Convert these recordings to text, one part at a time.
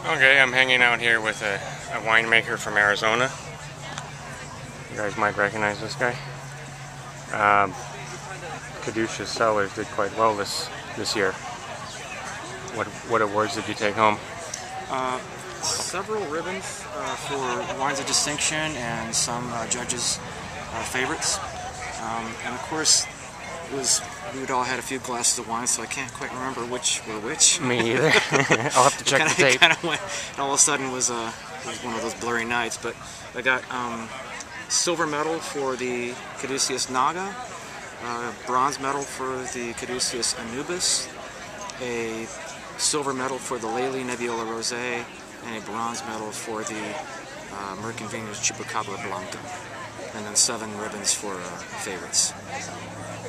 Okay, I'm hanging out here with a winemaker from Arizona. You guys might recognize this guy. Caduceus Cellars did quite well this year. What awards did you take home? Several ribbons for wines of distinction and some judges' favorites. And of course, we'd all had a few glasses of wine, so I can't quite remember which were which. Me either. I'll have to check the tape. All of a sudden was one of those blurry nights. But I got silver medal for the Caduceus Naga, bronze medal for the Caduceus Anubis, a silver medal for the Lely Nebbiolo Rosé, and a bronze medal for the Merkin Vineyards Chupacabra Blanca, and then 7 ribbons for favorites.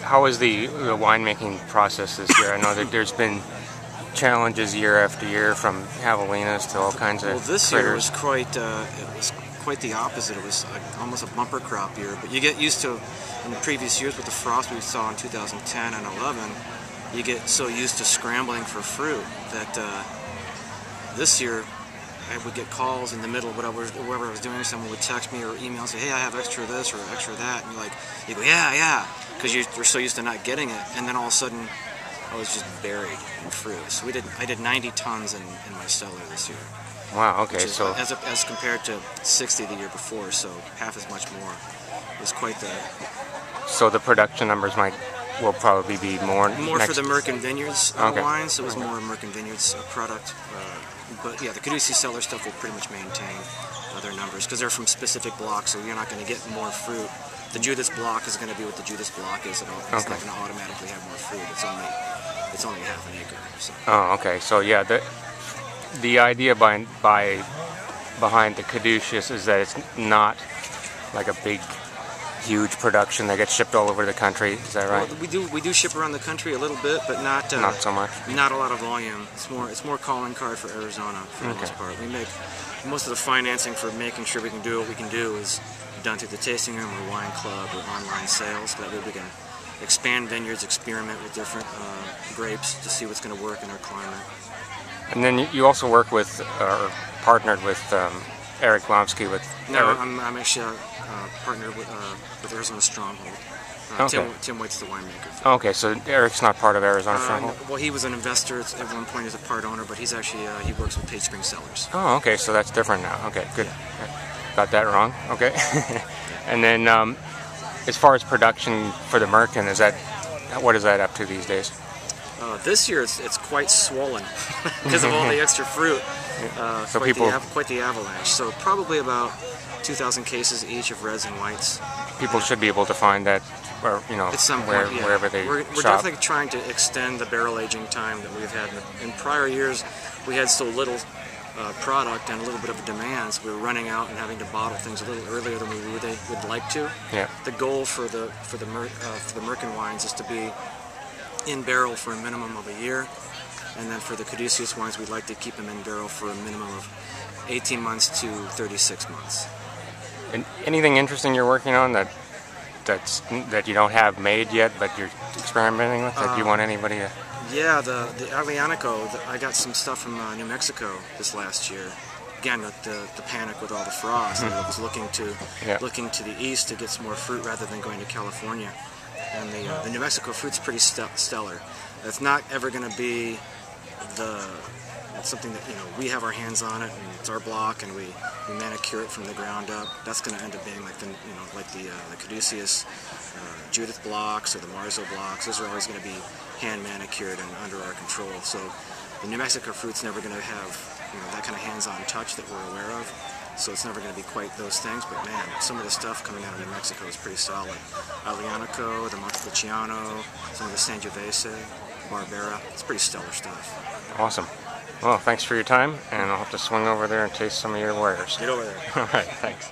How was the winemaking process this year? I know that there's been challenges year after year, from javelinas to all kinds of this critters. Year was quite the opposite. It was almost a bumper crop year. But you get used to, in the previous years with the frost we saw in 2010 and 11, you get so used to scrambling for fruit that this year I would get calls in the middle, whatever I was doing, someone would text me or email and say, hey, I have extra this or extra that, and you go, yeah, because you're so used to not getting it, and then all of a sudden I was just buried in fruit. So I did 90 tons in my cellar this year. Wow, okay, so as compared to 60 the year before, so half as much more. It was quite the... So the production numbers will probably be more for the Merkin Vineyards wines. It was more Merkin Vineyards product. But yeah, the Caduceus Cellar stuff will pretty much maintain their numbers because they're from specific blocks, so you're not going to get more fruit. The Judas block is going to be what the Judas block is. It's not going to automatically have more fruit. It's only half an acre. So. Oh, okay. So yeah, the idea behind the Caduceus is that it's not like a big, huge production that gets shipped all over the country. Is that right? Well, we do ship around the country a little bit, but not so much. Not a lot of volume. It's more calling card for Arizona for the most part. We make most of the financing for making sure we can do what we can do is done through the tasting room or wine club or online sales. That way we can expand vineyards, experiment with different grapes to see what's going to work in our climate. And then you also work with or partnered with Eric Blomsky with... No, I'm actually partnered with Arizona Stronghold. Tim White's the winemaker. Okay, so Eric's not part of Arizona Stronghold? Well, he was an investor at one point. He was a part owner, but he's actually he works with Page Spring Cellars. Oh, okay, so that's different now. Okay, good. Yeah. Got that wrong. Okay. And then as far as production for the Merkin, what is that up to these days? This year it's quite swollen because of all the extra fruit. So quite the avalanche. So probably about 2,000 cases each of reds and whites. People should be able to find that, or at some point, wherever they We're shop. definitely trying to extend the barrel aging time that we've had. In prior years, we had so little product and a little bit of a demand, so we were running out and having to bottle things a little earlier than we would like to. Yeah. The goal for the Merkin wines is to be in barrel for a minimum of a year, and then for the Caduceus wines, we'd like to keep them in barrel for a minimum of 18 months to 36 months. And anything interesting you're working on that you don't have made yet, but you're experimenting with, that you want anybody to... Yeah, the Aglianico, I got some stuff from New Mexico this last year. Again, the panic with all the frost, and I was looking to the east to get some more fruit rather than going to California. And the New Mexico fruit's pretty stellar. It's not ever going to be it's something that we have our hands on it, and it's our block, and we manicure it from the ground up. That's going to end up being like the Caduceus Judith blocks or the Marzo blocks. Those are always going to be hand manicured and under our control. So the New Mexico fruit's never going to have that kind of hands-on touch that we're aware of. So it's never going to be quite those things, but man, some of the stuff coming out of New Mexico is pretty solid. Aglianico, the Montepulciano, some of the Sangiovese, Barbera, it's pretty stellar stuff. Awesome. Well, thanks for your time, and I'll have to swing over there and taste some of your wares. Get over there. All right, thanks.